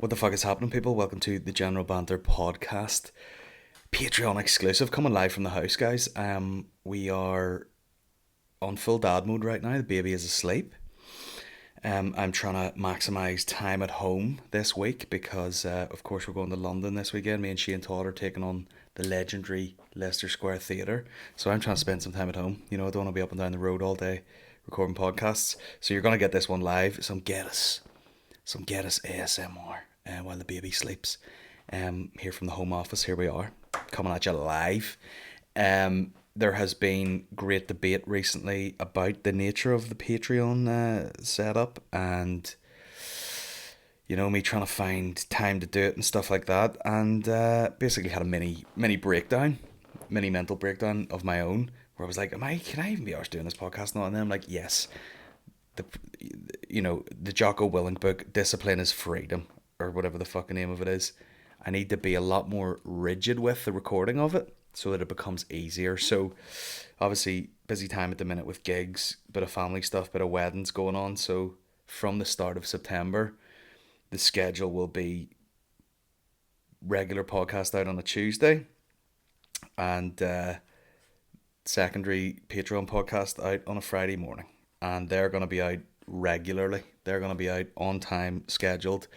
What the fuck is happening, people? Welcome to the General Banter podcast, Patreon exclusive, coming live from the house, guys. We are on full dad mode right now. The baby is asleep. I'm trying to maximise time at home this week because, of course, we're going to London this weekend. Me and Shane Todd are taking on the legendary Leicester Square Theatre. So I'm trying to spend some time at home. You know, I don't want to be up and down the road all day recording podcasts. So you're going to get this one live. Some get us ASMR while the baby sleeps. Here from the home office, here we are, coming at you live. There has been great debate recently about the nature of the Patreon setup, and me trying to find time to do it and stuff like that, and basically had a mini breakdown, mini mental breakdown of my own, where I was like, can I even be arsed doing this podcast now? And then I'm like, yes. The Jocko Willink book, Discipline is Freedom, or whatever the fucking name of it is. I need to be a lot more rigid with the recording of it so that it becomes easier. So obviously busy time at the minute with gigs, bit of family stuff, bit of weddings going on. So from the start of September, the schedule will be regular podcast out on a Tuesday and secondary Patreon podcast out on a Friday morning. And they're going to be out regularly. They're going to be out on time, scheduled,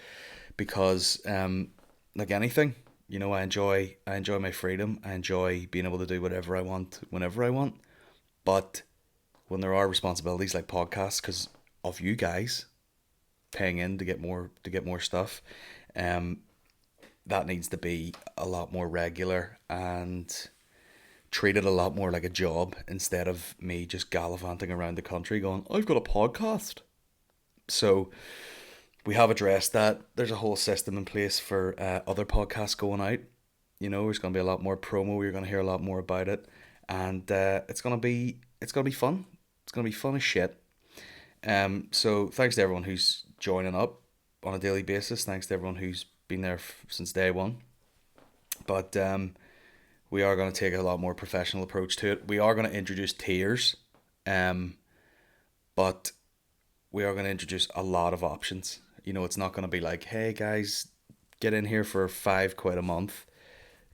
because like anything, I enjoy my freedom. I enjoy being able to do whatever I want whenever I want. But when there are responsibilities like podcasts, because of you guys paying in to get more stuff, that needs to be a lot more regular and treat it a lot more like a job instead of me just gallivanting around the country going, I've got a podcast. So we have addressed that. There's a whole system in place for other podcasts going out. There's going to be a lot more promo. You're going to hear a lot more about it, and it's going to be fun. It's going to be fun as shit. So thanks to everyone who's joining up on a daily basis. Thanks to everyone who's been there since day one. But we are going to take a lot more professional approach to it. We are going to introduce tiers, but we are going to introduce a lot of options. It's not going to be like, hey guys, get in here for £5 a month,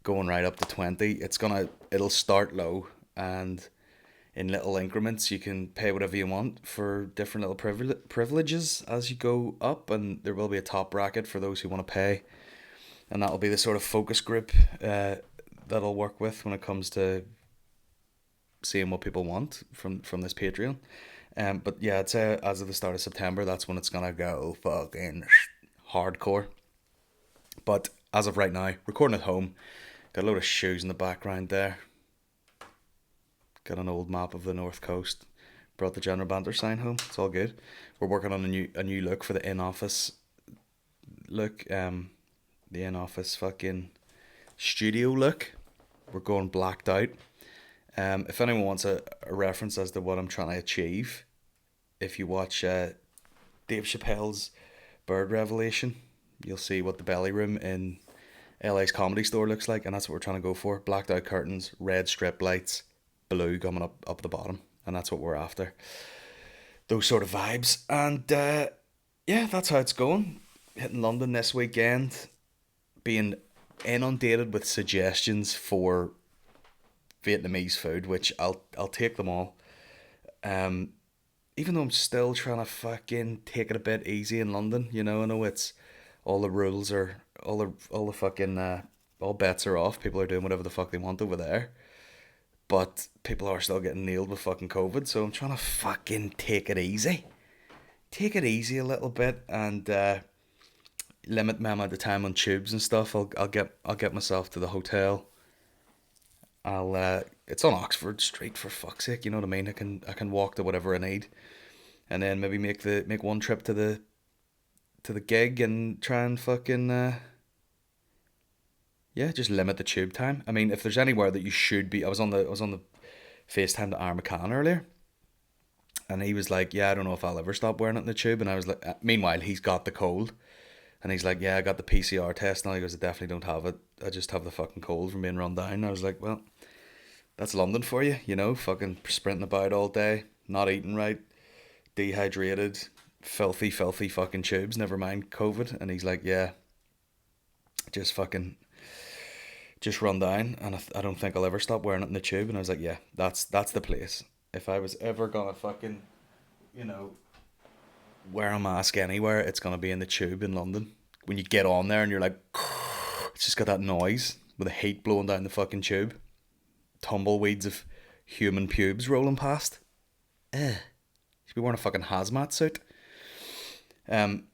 going right up to 20. It'll start low, and in little increments you can pay whatever you want for different little privileges as you go up, and there will be a top bracket for those who want to pay, and that'll be the sort of focus group that I'll work with when it comes to seeing what people want from this Patreon. But yeah, I'd say as of the start of September, that's when it's gonna go fucking hardcore. But as of right now, recording at home, got a load of shoes in the background there. Got an old map of the North Coast. Brought the General Banter sign home. It's all good. We're working on a new look for the in-office look. The in-office fucking studio look. We're going blacked out. If anyone wants a reference as to what I'm trying to achieve, if you watch Dave Chappelle's Bird Revelation, you'll see what the belly room in LA's Comedy Store looks like, and that's what we're trying to go for. Blacked out curtains, red strip lights, blue coming up the bottom, and that's what we're after. Those sort of vibes. And yeah, that's how it's going. Hitting London this weekend, being inundated with suggestions for Vietnamese food, which I'll take them all. Even though I'm still trying to fucking take it a bit easy in London, I know it's all the rules are all the fucking all bets are off. People are doing whatever the fuck they want over there, but people are still getting nailed with fucking COVID. So I'm trying to fucking take it easy a little bit, and limit my amount of time on tubes and stuff. I'll get myself to the hotel. It's on Oxford Street, for fuck's sake, you know what I mean? I can walk to whatever I need, and then maybe make one trip to the gig and try and fucking just limit the tube time. I mean, if there's anywhere that you should be, I was on the FaceTime to Aaron McCann earlier, and he was like, yeah, I don't know if I'll ever stop wearing it in the tube, and I was like, meanwhile he's got the cold. And he's like, yeah, I got the PCR test now. He goes, I definitely don't have it. I just have the fucking cold from being run down. And I was like, well, that's London for you, fucking sprinting about all day, not eating right, dehydrated, filthy fucking tubes, never mind COVID. And he's like, yeah, just fucking just run down, and I don't think I'll ever stop wearing it in the tube. And I was like, yeah, that's the place. If I was ever gonna fucking, you know, wear a mask anywhere, it's gonna be in the tube in London. When you get on there and you're like, it's just got that noise with the heat blowing down the fucking tube, tumbleweeds of human pubes rolling past. You should be wearing a fucking hazmat suit. Um,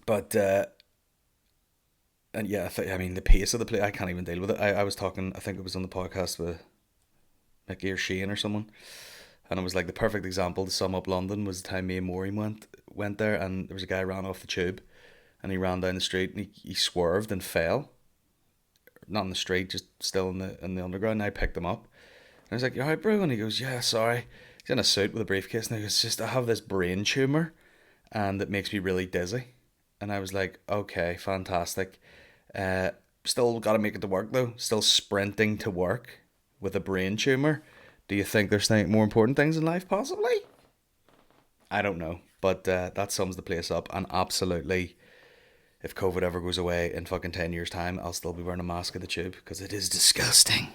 but and yeah, I mean the pace of the play, I can't even deal with it. I was talking, I think it was on the podcast with Mickey or Shane or someone, and it was like the perfect example to sum up London was the time me and Maureen went there, and there was a guy ran off the tube, and he ran down the street and he swerved and fell, not in the street, just still in the underground. And I picked him up, and I was like, "You alright, bro?" And he goes, "Yeah, sorry." He's in a suit with a briefcase, and he goes, "Just I have this brain tumor, and it makes me really dizzy." And I was like, "Okay, fantastic." Uh, Still got to make it to work though. Still sprinting to work with a brain tumor. Do you think there's more important things in life? Possibly. I don't know, but that sums the place up. And absolutely, if COVID ever goes away in fucking 10 years' time, I'll still be wearing a mask in the tube because it is disgusting.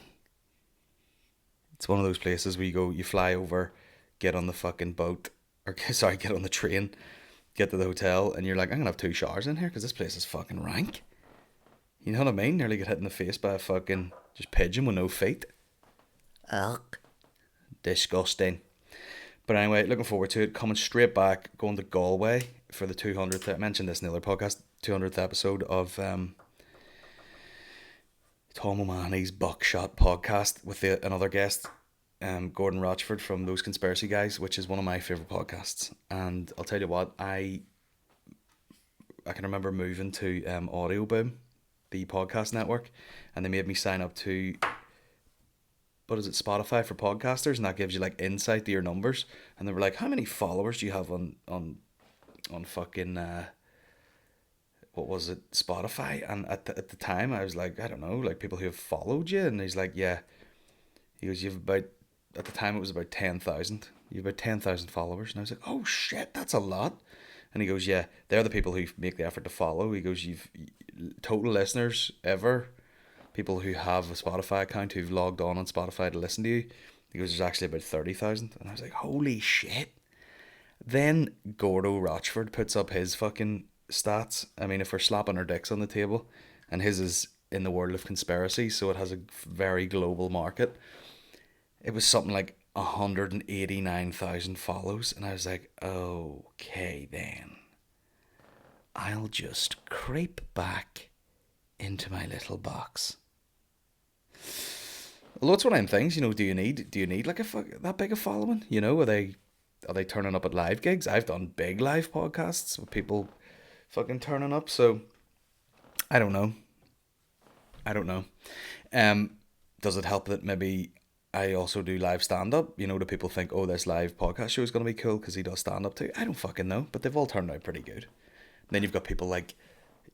It's one of those places where you go, you fly over, get on the fucking boat, or sorry, get on the train, get to the hotel, and you're like, I'm gonna have 2 showers in here because this place is fucking rank. You know what I mean? Nearly get hit in the face by a fucking just pigeon with no feet. Ugh. Disgusting. But anyway, looking forward to it. Coming straight back, going to Galway for the 200th. I mentioned this in the other podcast, 200th episode of Tom O'Mahony's Buckshot podcast with another guest, Gordon Rochford from Those Conspiracy Guys, which is one of my favourite podcasts. And I'll tell you what, I can remember moving to Audio Boom, the podcast network, and they made me sign up to, what is it, Spotify for podcasters, and that gives you like insight to your numbers. And they were like, how many followers do you have on fucking what was it, Spotify? And at the time I was like, I don't know, like people who have followed you. And he's like, yeah. He goes, you've about, at the time it was about 10,000. You've about 10,000 followers. And I was like, oh shit, that's a lot. And he goes, yeah, they're the people who make the effort to follow. He goes, you've total listeners ever, people who have a Spotify account who've logged on Spotify to listen to you. He goes, there's actually about 30,000. And I was like, holy shit. Then Gordo Rochford puts up his fucking stats. I mean, if we're slapping our dicks on the table, and his is in the world of conspiracy, so it has a very global market. It was something like 189,000 follows, and I was like, okay then. I'll just creep back into my little box. Well, that's one of them things, you know. Do you need like that big a following? You know, are they turning up at live gigs? I've done big live podcasts with people fucking turning up. So I don't know. Does it help that maybe I also do live stand up? You know, do people think, oh, this live podcast show is gonna be cool because he does stand up too? I don't fucking know, but they've all turned out pretty good. And then you've got people like,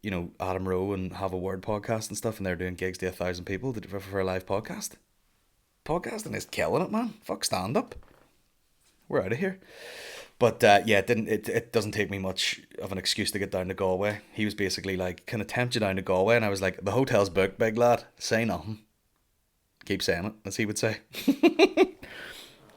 you know, Adam Rowe and Have a Word podcast and stuff, and they're doing gigs to 1,000 people for a live podcast. Podcasting is killing it, man. Fuck stand up. We're out of here. But yeah, it doesn't take me much of an excuse to get down to Galway. He was basically like, can I tempt you down to Galway? And I was like, the hotel's booked, big lad. Say nothing. Keep saying it, as he would say.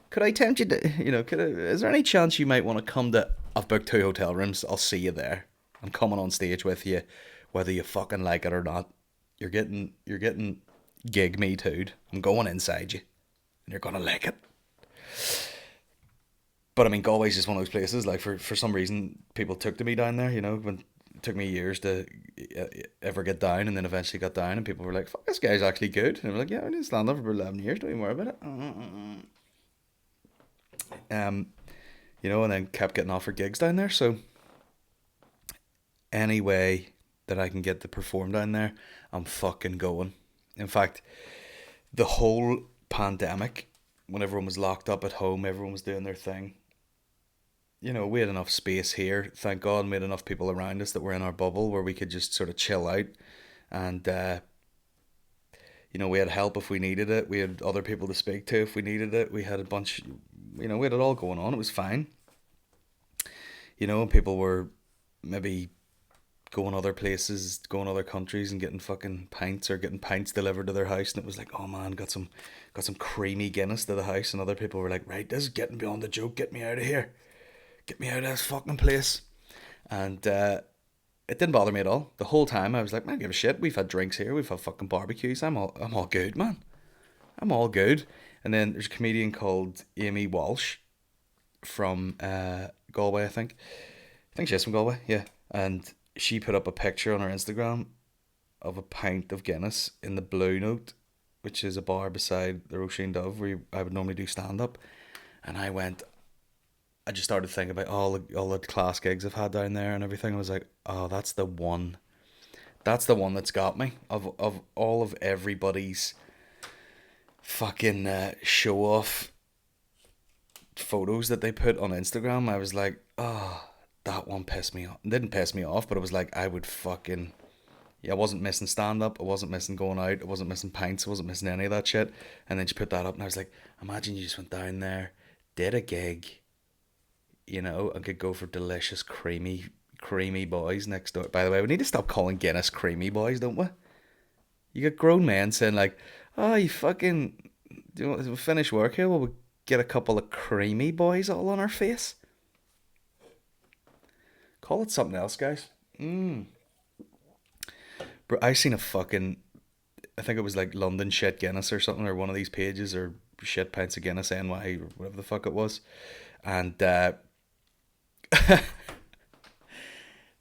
Could I tempt you to, you know, is there any chance you might want to come to, I've booked 2 hotel rooms, I'll see you there. I'm coming on stage with you, whether you fucking like it or not. You're getting gig me too'd. I'm going inside you, and you're gonna like it. But I mean, Galway's just one of those places. Like for some reason, people took to me down there. You know, when it took me years to ever get down, and then eventually got down, and people were like, "Fuck, this guy's actually good." And I'm like, "Yeah, I didn't stand there for 11 years. Don't even worry about it." Um, you know, and then kept getting offered gigs down there. So any way that I can get to perform down there, I'm fucking going. In fact, the whole pandemic, when everyone was locked up at home, everyone was doing their thing. You know, we had enough space here, thank God, and we had enough people around us that were in our bubble where we could just sort of chill out. And, you know, we had help if we needed it. We had other people to speak to if we needed it. We had a bunch, you know, we had it all going on. It was fine. You know, and people were maybe going other places, going other countries, and getting fucking pints or getting pints delivered to their house, and it was like, oh man, got some creamy Guinness to the house, and other people were like, right, this is getting beyond the joke. Get me out of here. Get me out of this fucking place. And it didn't bother me at all. The whole time I was like, man, give a shit. We've had drinks here. We've had fucking barbecues. I'm all good, man. I'm all good. And then there's a comedian called Amy Walsh from Galway, I think. I think she's from Galway, yeah. And she put up a picture on her Instagram of a pint of Guinness in the Blue Note, which is a bar beside the Roisin Dove where I would normally do stand up. And I just started thinking about all the class gigs I've had down there and everything. I was like, oh, that's the one. That's the one that's got me. Of all of everybody's fucking show off photos that they put on Instagram, I was like, oh, that one pissed me off. It didn't piss me off, but it was like, I would fucking. Yeah, I wasn't missing stand up. I wasn't missing going out. I wasn't missing pints. I wasn't missing any of that shit. And then she put that up, and I was like, imagine you just went down there, did a gig, and could go for delicious, creamy boys next door. By the way, we need to stop calling Guinness creamy boys, don't we? You get grown men saying like, oh, you fucking, do you want to finish work here? Will we get a couple of creamy boys all on our face? Call it something else, guys. Bro, I seen a fucking, I think it was like London Shit Guinness or something, or one of these pages, or Shit Pints of Guinness NY, or whatever the fuck it was. And,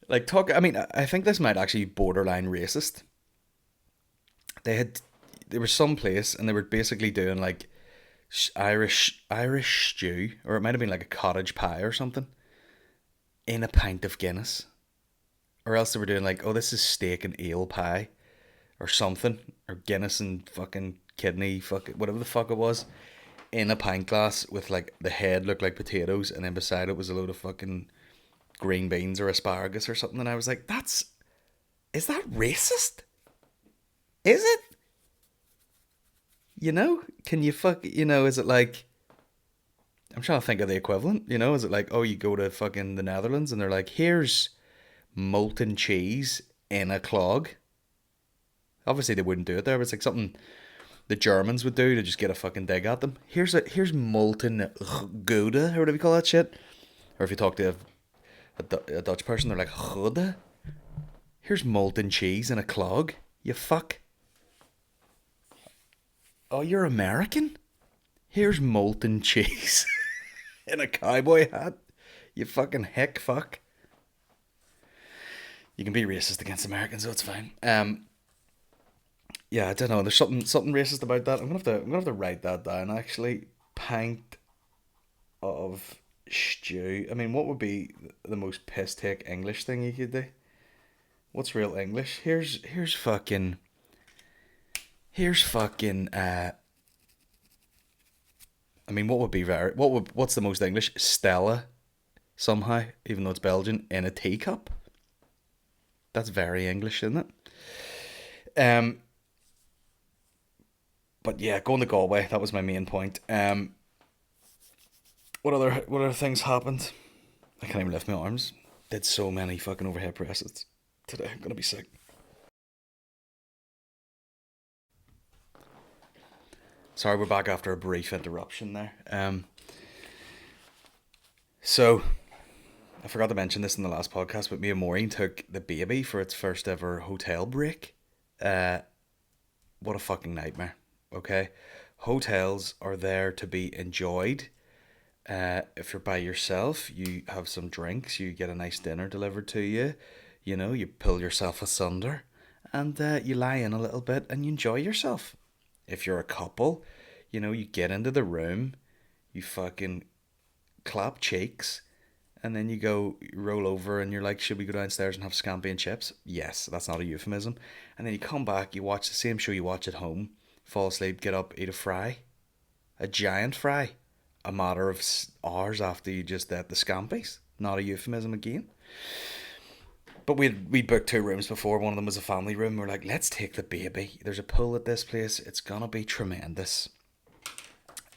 like, I mean, I think this might actually be borderline racist. They had, there was some place, and they were basically doing like Irish stew, or it might have been like a cottage pie or something, in a pint of Guinness. Or else they were doing like, oh, this is steak and ale pie, or something, or Guinness and fucking kidney, whatever the fuck it was, in a pint glass with like the head looked like potatoes, and then beside it was a load of fucking green beans or asparagus or something. And I was like, is that racist? Is it? Can you is it like, I'm trying to think of the equivalent, is it like, oh, you go to fucking the Netherlands and they're like, here's molten cheese in a clog. Obviously they wouldn't do it there, but it's like something the Germans would do to just get a fucking dig at them. Here's molten Gouda, or whatever you call that shit. Or if you talk to a Dutch person, they're like, Gouda? Here's molten cheese in a clog, you fuck. Oh, you're American? Here's molten cheese in a cowboy hat, you fucking heck fuck. You can be racist against Americans, so it's fine. Yeah, I don't know. There's something racist about that. I'm gonna have to write that down. Actually, pint of stew. I mean, what would be the most piss take English thing you could do? What's real English? Here's fucking. I mean, what's the most English? Stella, somehow, even though it's Belgian, in a teacup. That's very English, isn't it? But yeah, going to Galway, that was my main point. What other things happened? I can't even lift my arms. Did so many fucking overhead presses today. I'm gonna be sick. Sorry, we're back after a brief interruption there. So I forgot to mention this in the last podcast, but me and Maureen took the baby for its first ever hotel break. Uh, what a fucking nightmare. Okay, hotels are there to be enjoyed. If you're by yourself, you have some drinks, you get a nice dinner delivered to you. You pull yourself asunder, and you lie in a little bit and you enjoy yourself. If you're a couple, you get into the room, you fucking clap cheeks, and then you roll over and you're like, should we go downstairs and have scampi and chips? Yes, that's not a euphemism. And then you come back, you watch the same show you watch at home, fall asleep, get up, eat a fry. A giant fry. A matter of hours after you just ate the scampies. Not a euphemism again. But we booked 2 rooms before. One of them was a family room. We're like, let's take the baby. There's a pool at this place. It's gonna be tremendous.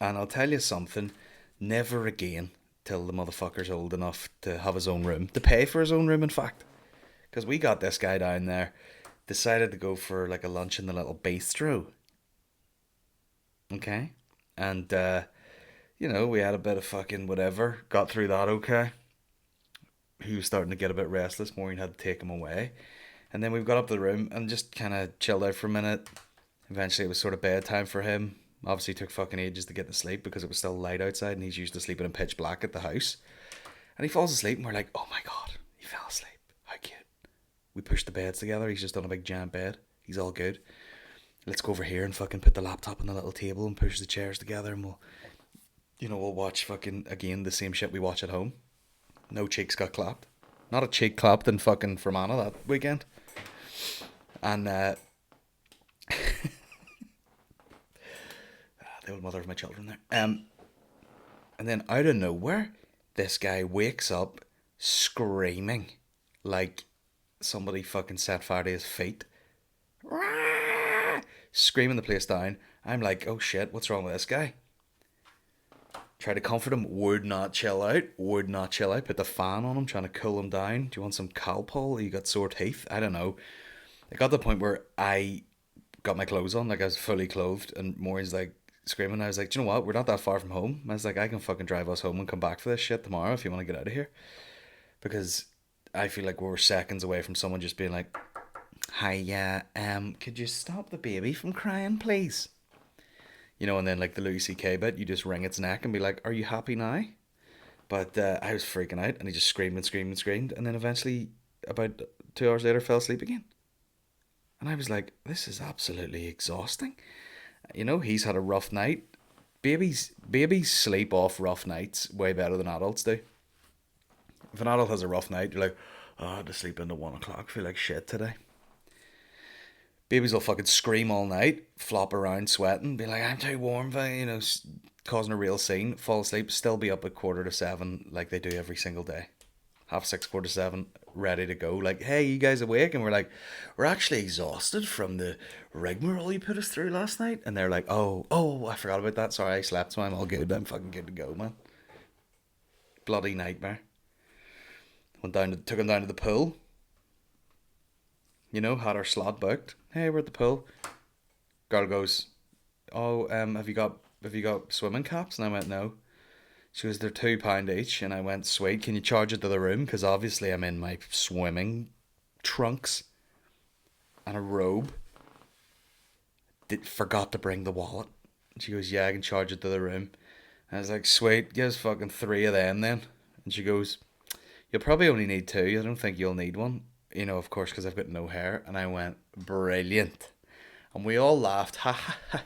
And I'll tell you something. Never again till the motherfucker's old enough to have his own room. To pay for his own room, in fact. Because we got this guy down there, decided to go for like a lunch in the little bistro. Okay. And, we had a bit of fucking whatever, got through that okay. He was starting to get a bit restless. Maureen had to take him away. And then we got up to the room and just kind of chilled out for a minute. Eventually, it was sort of bedtime for him. Obviously, it took fucking ages to get to sleep because it was still light outside and he's used to sleeping in pitch black at the house. And he falls asleep and we're like, oh my god, he fell asleep. How cute. We pushed the beds together. He's just on a big giant bed. He's all good. Let's go over here and fucking put the laptop on the little table and push the chairs together and we'll watch fucking, again, the same shit we watch at home. No cheeks got clapped. Not a cheek clapped in fucking Fermanagh that weekend. And, the old mother of my children there. And then out of nowhere, this guy wakes up screaming like somebody fucking set fire to his feet. Screaming the place down. I'm like, oh shit, what's wrong with this guy? Try to comfort him, would not chill out. Put the fan on him, trying to cool him down. Do you want some Calpol? You got sore teeth? I don't know. It got to the point where I got my clothes on, like I was fully clothed, and Maureen's like screaming. I was like, do you know what? We're not that far from home. I was like, I can fucking drive us home and come back for this shit tomorrow if you want to get out of here. Because I feel like we're seconds away from someone just being like, hi, yeah, could you stop the baby from crying, please? And then like the Louis C.K. bit, you just wring its neck and be like, are you happy now? But I was freaking out and he just screamed and screamed and screamed. And then eventually, about 2 hours later, fell asleep again. And I was like, this is absolutely exhausting. He's had a rough night. Babies sleep off rough nights way better than adults do. If an adult has a rough night, you're like, oh, I had to sleep into 1 o'clock. Feel like shit today. Babies will fucking scream all night, flop around sweating, be like, I'm too warm, causing a real scene, fall asleep, still be up at 6:45 like they do every single day. 6:30, 6:45, ready to go. Like, hey, you guys awake? And we're like, we're actually exhausted from the rigmarole you put us through last night. And they're like, oh, I forgot about that. Sorry, I slept, so I'm all good. I'm fucking good to go, man. Bloody nightmare. Took him down to the pool. Had our slot booked. Hey, we're at the pool. Girl goes, oh, have you got swimming caps? And I went, no. She goes, they're £2 each. And I went, sweet, can you charge it to the room? Because obviously I'm in my swimming trunks and a robe. Forgot to bring the wallet. And she goes, yeah, I can charge it to the room. And I was like, sweet, give us fucking 3 of them then. And she goes, you'll probably only need 2. I don't think you'll need one. Of course, because I've got no hair. And I went, brilliant. And we all laughed. Ha ha ha.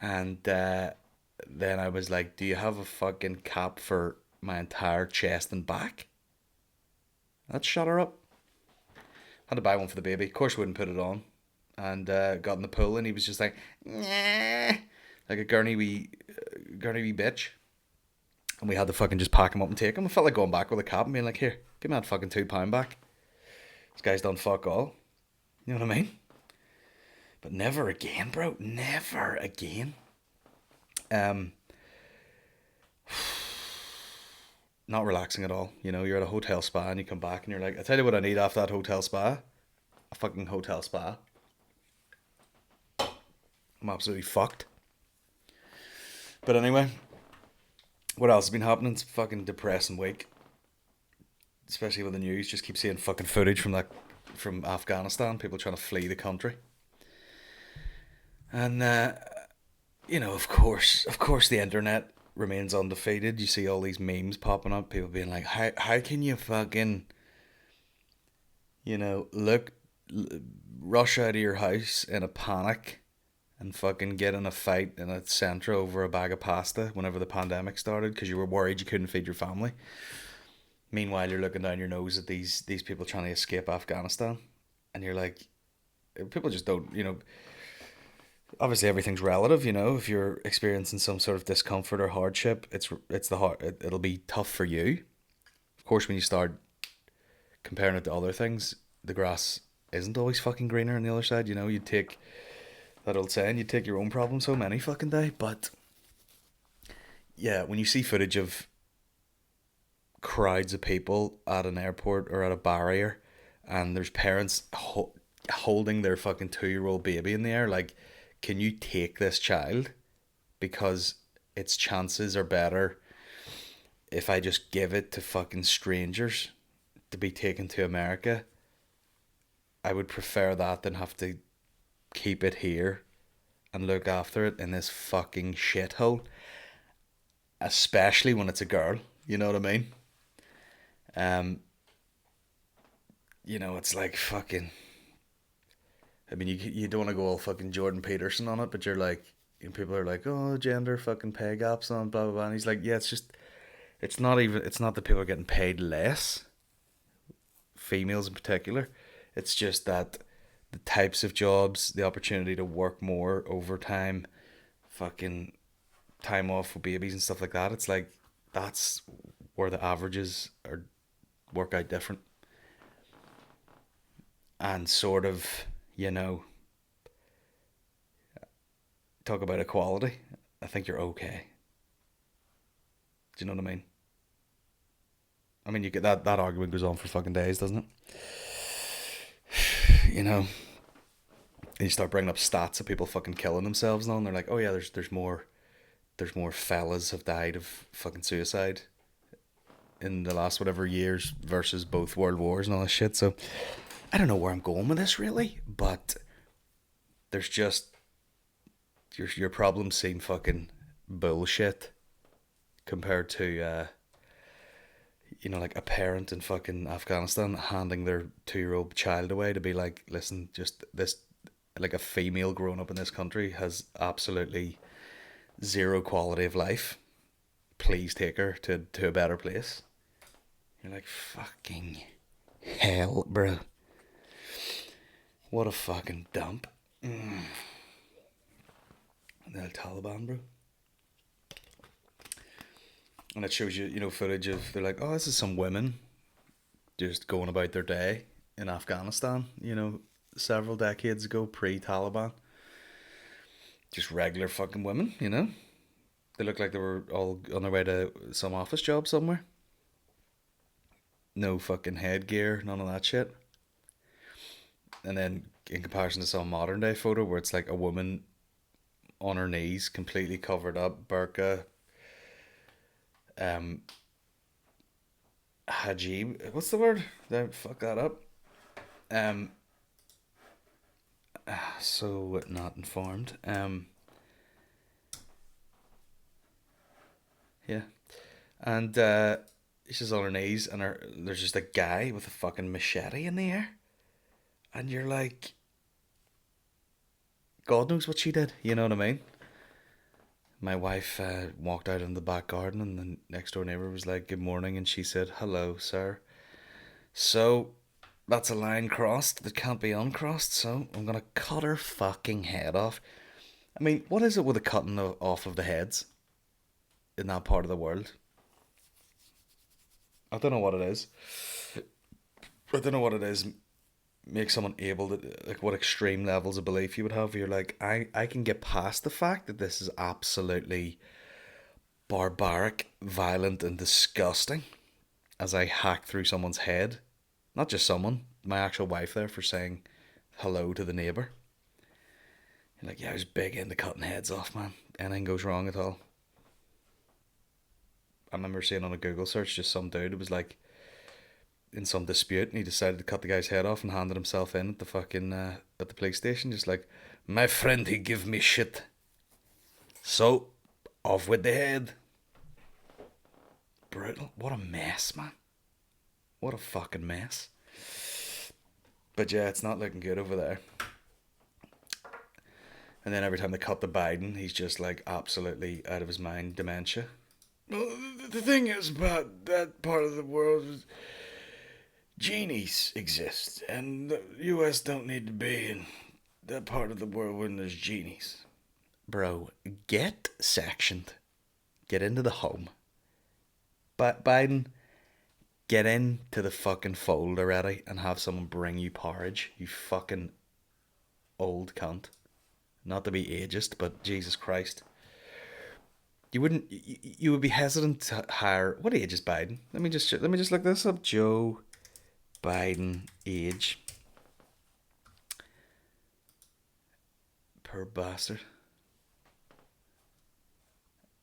And then I was like, do you have a fucking cap for my entire chest and back? That shut her up. Had to buy one for the baby. Of course, wouldn't put it on. And got in the pool and he was just like, nah, like a gurney wee bitch. And we had to fucking just pack him up and take him. I felt like going back with a cap and being like, here, give me that fucking £2 back. This guy's done fuck all. You know what I mean? But never again, bro. Never again. Not relaxing at all. You're at a hotel spa and you come back and you're like, I tell you what I need after that hotel spa. A fucking hotel spa. I'm absolutely fucked. But anyway, what else has been happening? It's a fucking depressing week. Especially with the news, just keep seeing fucking footage from Afghanistan, people trying to flee the country. And of course the internet remains undefeated. You see all these memes popping up, people being like, how can you fucking rush out of your house in a panic and fucking get in a fight in a centre over a bag of pasta whenever the pandemic started because you were worried you couldn't feed your family. Meanwhile, you're looking down your nose at these people trying to escape Afghanistan, and you're like, people just don't, obviously everything's relative, if you're experiencing some sort of discomfort or hardship, it'll be tough for you. Of course, when you start comparing it to other things, the grass isn't always fucking greener on the other side. You take that old saying, you take your own problems home any fucking day. But yeah, when you see footage of crowds of people at an airport or at a barrier and there's parents holding their fucking 2 year old baby in the air, like, can you take this child? Because its chances are better if I just give it to fucking strangers to be taken to America. I would prefer that than have to keep it here and look after it in this fucking shithole. Especially when it's a girl, you know what I mean? Um, it's like fucking. I mean, you don't want to go all fucking Jordan Peterson on it, but you're like, people are like, oh, gender fucking pay gaps on blah blah blah. And he's like, yeah, it's not that people are getting paid less, females in particular. It's just that the types of jobs, the opportunity to work more overtime, fucking time off with babies and stuff like that. It's like that's where the averages are work out different, and sort of, you know, talk about equality. I think you're okay. Do you know what I mean? I mean, you get that argument goes on for fucking days, doesn't it? You know, and you start bringing up stats of people fucking killing themselves now, and they're like, oh yeah, there's more fellas have died of fucking suicide in the last whatever years versus both world wars and all this shit. So I don't know where I'm going with this really, but there's just your problems seem fucking bullshit compared to like a parent in fucking Afghanistan handing their 2 year old child away to be like, listen, just this, like a female growing up in this country has absolutely zero quality of life. Please take her to a better place. You're like, fucking hell, bro. What a fucking dump. The Taliban, bro. And it shows you, footage of, they're like, oh, this is some women just going about their day in Afghanistan, several decades ago, pre-Taliban. Just regular fucking women. They look like they were all on their way to some office job somewhere. No fucking headgear, none of that shit. And then in comparison to some modern day photo where it's like a woman on her knees, completely covered up, burqa, um, hijab. What's the word? Did I fuck that up? Um, so not informed. Yeah, and she's on her knees, and there's just a guy with a fucking machete in the air, and you're like, God knows what she did. You know what I mean? My wife walked out in the back garden, and the next door neighbor was like, "Good morning," and she said, "Hello, sir." So that's a line crossed that can't be uncrossed. So I'm gonna cut her fucking head off. I mean, what is it with the cutting off of the heads in that part of the world? I don't know what it is. I don't know what it is. Make someone able to, like, what extreme levels of belief you would have. You're like, I can get past the fact that this is absolutely barbaric, violent, and disgusting as I hack through someone's head. Not just someone, my actual wife there for saying hello to the neighbour. You're like, yeah, I was big into cutting heads off, man. Anything goes wrong at all. I remember seeing on a Google search just some dude, it was like in some dispute, and he decided to cut the guy's head off and handed himself in at the fucking at the police station, just like, my friend, he give me shit, so off with the head. Brutal. What a mess, man. What a fucking mess. But yeah, it's not looking good over there. And then every time they cut the Biden, he's just like absolutely out of his mind, dementia. Well, the thing is about that part of the world is genies exist, and the U.S. don't need to be in that part of the world when there's genies. Bro, get sectioned. Get into the home. But Biden, get into the fucking fold already and have someone bring you porridge, you fucking old cunt. Not to be ageist, but Jesus Christ. You would be hesitant to hire, what age is Biden? Let me just look this up. Joe Biden age. Poor bastard.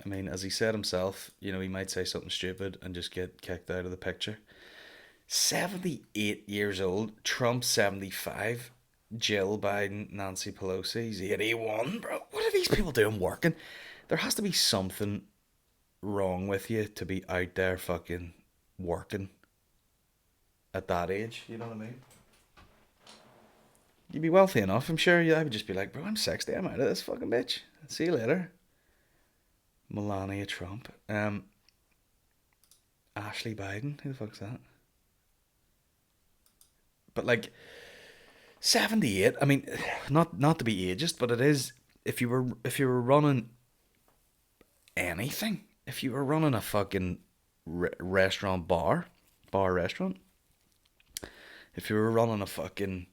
I mean, as he said himself, he might say something stupid and just get kicked out of the picture. 78 years old. Trump 75. Jill Biden, Nancy Pelosi's 81, bro. What are these people doing working? There has to be something wrong with you to be out there fucking working at that age. You know what I mean? You'd be wealthy enough, I'm sure. I would just be like, bro, I'm 60. I'm out of this fucking bitch. See you later. Melania Trump. Ashley Biden. Who the fuck's that? But like 78. I mean, not to be ageist, but it is. If you were running anything, if you were running a fucking restaurant bar restaurant, if you were running a fucking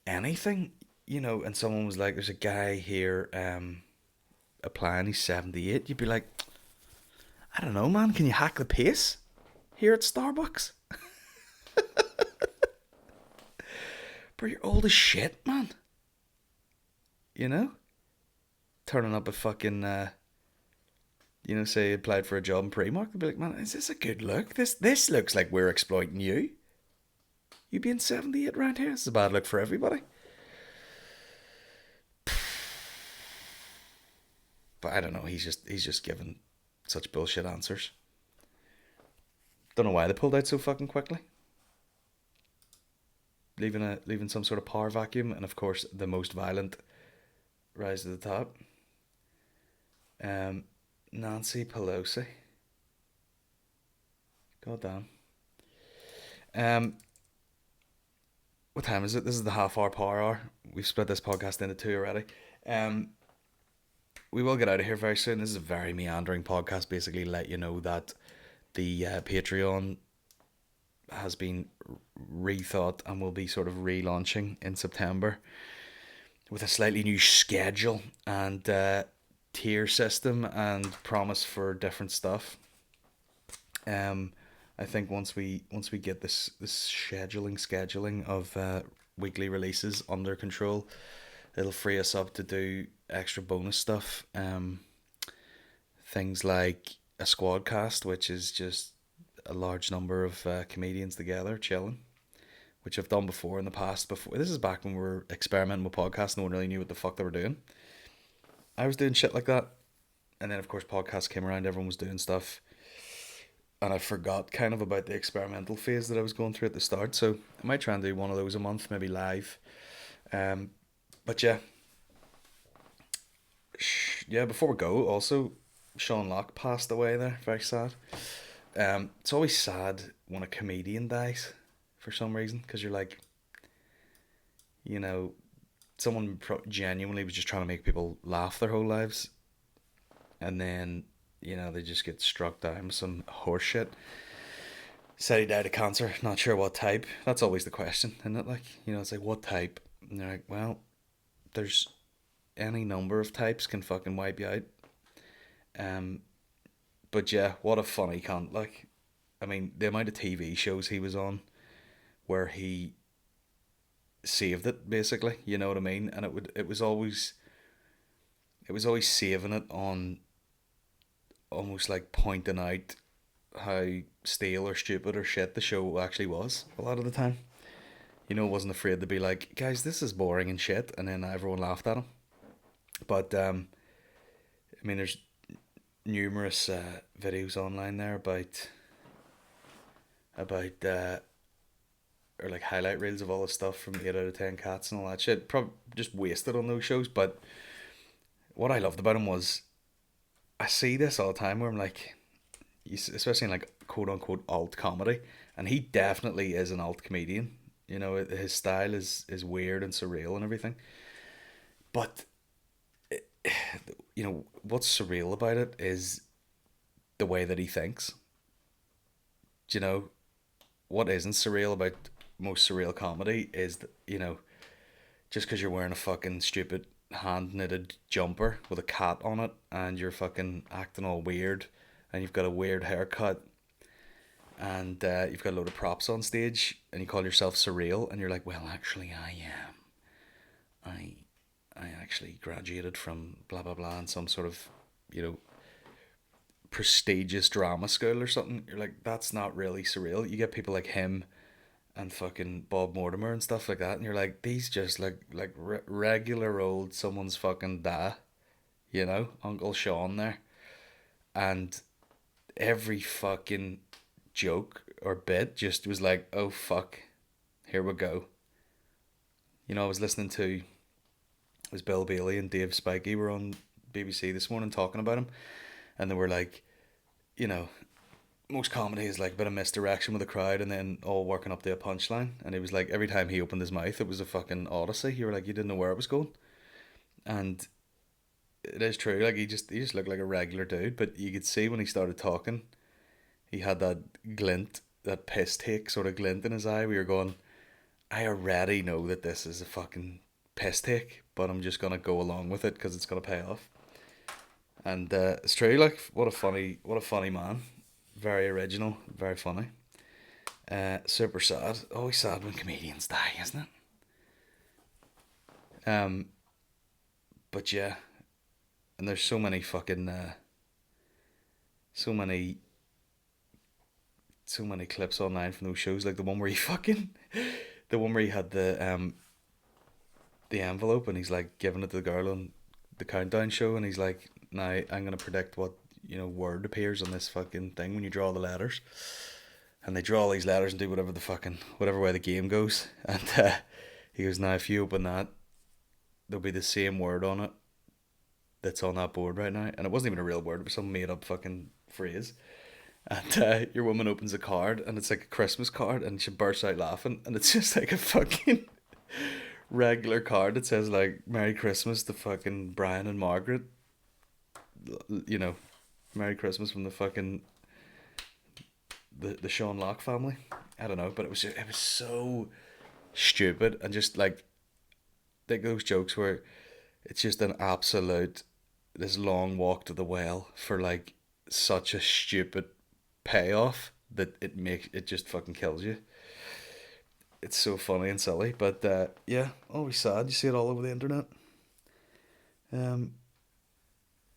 anything, and someone was like, "There's a guy here applying. He's 78." You'd be like, "I don't know, man. Can you hack the pace here at Starbucks?" Bro, you're old as shit, man. You know, turning up a fucking say you applied for a job in Primark, they'd be like, "Man, is this a good look? This looks like we're exploiting you. You being 78 around here, it's a bad look for everybody." But I don't know. He's just given such bullshit answers. Don't know why they pulled out so fucking quickly. Leaving some sort of power vacuum, and of course the most violent rise to the top. Um, Nancy Pelosi. God damn. Um, what time is it? This is the half hour power hour. We've split this podcast into two already. Um, we will get out of here very soon. This is a very meandering podcast. Basically, let you know that the Patreon has been rethought and will be sort of relaunching in September with a slightly new schedule and tier system and promise for different stuff. I think once we get this scheduling of weekly releases under control, it'll free us up to do extra bonus stuff. Things like a squad cast, which is just a large number of comedians together chilling, which I've done before in the past. Before this is back when we were experimenting with podcasts, no one really knew what the fuck they were doing. I was doing shit like that, and then of course podcasts came around. Everyone was doing stuff, and I forgot kind of about the experimental phase that I was going through at the start. So I might try and do one of those a month, maybe live. Um, but yeah, Before we go, also Sean Locke passed away there. Very sad. It's always sad when a comedian dies for some reason, because you're like, you know, someone genuinely was just trying to make people laugh their whole lives, and then they just get struck down with some horse shit. Said he died of cancer. Not sure what type. That's always the question, isn't it? Like, it's like, what type? And they're like, well, there's any number of types can fucking wipe you out. Um, but yeah, what a funny cunt. Like, I mean, the amount of TV shows he was on where he saved it, basically. You know what I mean? And it was always saving it on almost like pointing out how stale or stupid or shit the show actually was a lot of the time. Wasn't afraid to be like, guys, this is boring and shit, and then everyone laughed at him. But I mean, there's numerous videos online there about or like highlight reels of all the stuff from 8 out of 10 cats and all that shit. Probably just wasted on those shows. But what I loved about him was, I see this all the time where I'm like, especially in like quote unquote alt comedy, and he definitely is an alt comedian. His style is weird and surreal and everything. But what's surreal about it is the way that he thinks. Do you know what isn't surreal about most surreal comedy is that, just because you're wearing a fucking stupid hand knitted jumper with a cat on it and you're fucking acting all weird and you've got a weird haircut, and you've got a load of props on stage, and you call yourself surreal, and you're like, well, actually, I am. I I actually graduated from blah blah blah in some sort of, you know, prestigious drama school or something. You're like, that's not really surreal. You get people like him and fucking Bob Mortimer and stuff like that, and you're like, these just regular old someone's fucking da, you know, Uncle Sean there, and every fucking joke or bit just was like, oh fuck, here we go. You know, I was listening to, it was Bill Bailey and Dave Spikey were on BBC this morning talking about him, and they were like, you know, most comedy is like a bit of misdirection with the crowd and then all working up to a punchline. And it was like every time he opened his mouth, it was a fucking odyssey. You were like, you didn't know where it was going. And it is true. Like he just looked like a regular dude, but you could see when he started talking, he had that glint, that piss take sort of glint in his eye. We were going, I already know that this is a fucking piss take, but I'm just gonna go along with it because it's gonna pay off. And it's true. Like what a funny man. Very original, very funny. Super sad. Always sad when comedians die, isn't it? But yeah, and there's so many fucking so many so many clips online from those shows, like the one where he fucking the one where he had the envelope and he's like giving it to the girl on the countdown show, and he's like, now I'm gonna predict what, you know, word appears on this fucking thing when you draw the letters, and they draw all these letters and do whatever the fucking whatever way the game goes, and he goes, now if you open that, there'll be the same word on it that's on that board right now, and it wasn't even a real word, it was some made up fucking phrase. And your woman opens a card, and it's like a Christmas card, and she bursts out laughing, and it's just like a fucking regular card that says like "Merry Christmas" to fucking Brian and Margaret. You know, Merry Christmas from the fucking the Sean Locke family. I don't know, but it was so stupid, and just like those jokes where it's just an absolute this long walk to the well for like such a stupid payoff that it just fucking kills you. It's so funny and silly, but yeah, always sad. You see it all over the internet. Um,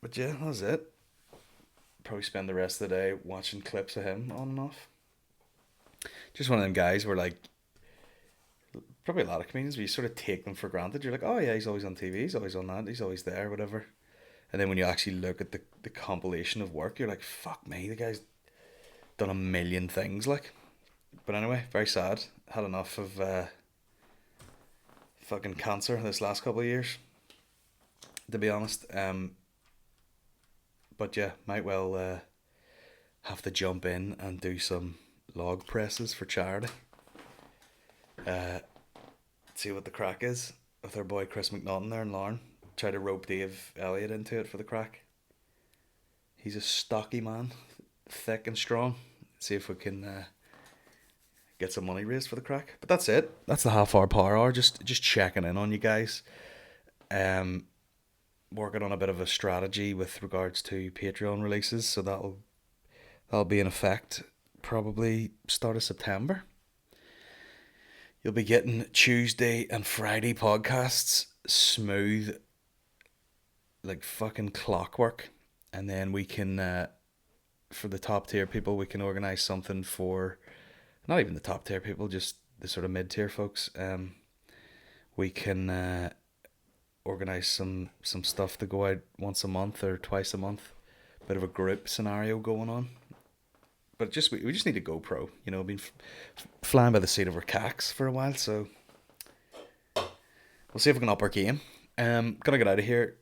but yeah, that's it. Probably spend the rest of the day watching clips of him on and off. Just one of them guys where like probably a lot of comedians where you sort of take them for granted. You're like, oh yeah, he's always on TV, he's always on that, he's always there, whatever. And then when you actually look at the compilation of work, you're like, fuck me, the guy's done a million things. Like, but anyway, very sad. Had enough of fucking cancer this last couple of years, to be honest. But yeah, might well have to jump in and do some log presses for charity. Uh, See what the crack is with our boy Chris McNaughton there and Lauren. Try to rope Dave Elliott into it for the crack. He's a stocky man, thick and strong. See if we can get some money raised for the crack. But that's it. That's the half hour power hour. Just checking in on you guys. Um, Working on a bit of a strategy with regards to Patreon releases, so that'll be in effect probably start of September. You'll be getting Tuesday and Friday podcasts, smooth, like fucking clockwork, and then we can, for the top tier people, we can organise something for, not even the top tier people, just the sort of mid tier folks. We can organise some stuff to go out once a month or twice a month, bit of a group scenario going on. But just we just need to go pro. You know, been flying by the seat of our cacks for a while, so we'll see if we can up our game. Gonna get out of here.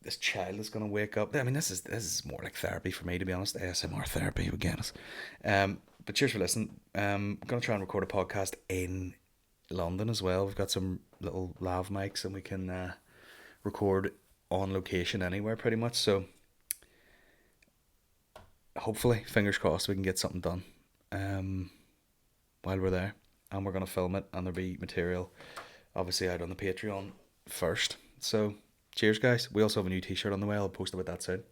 This child is gonna wake up. I mean, this is more like therapy for me, to be honest. ASMR therapy, we get us. But cheers for listening. Gonna try and record a podcast in London as well. We've got some little lav mics, and we can record on location anywhere pretty much. So hopefully, fingers crossed, we can get something done while we're there, and we're gonna film it, and there'll be material obviously out on the Patreon first. So cheers, guys. We also have a new T-shirt on the way. I'll post about that soon.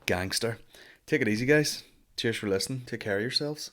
Gangster. Take it easy, guys. Cheers for listening. Take care of yourselves.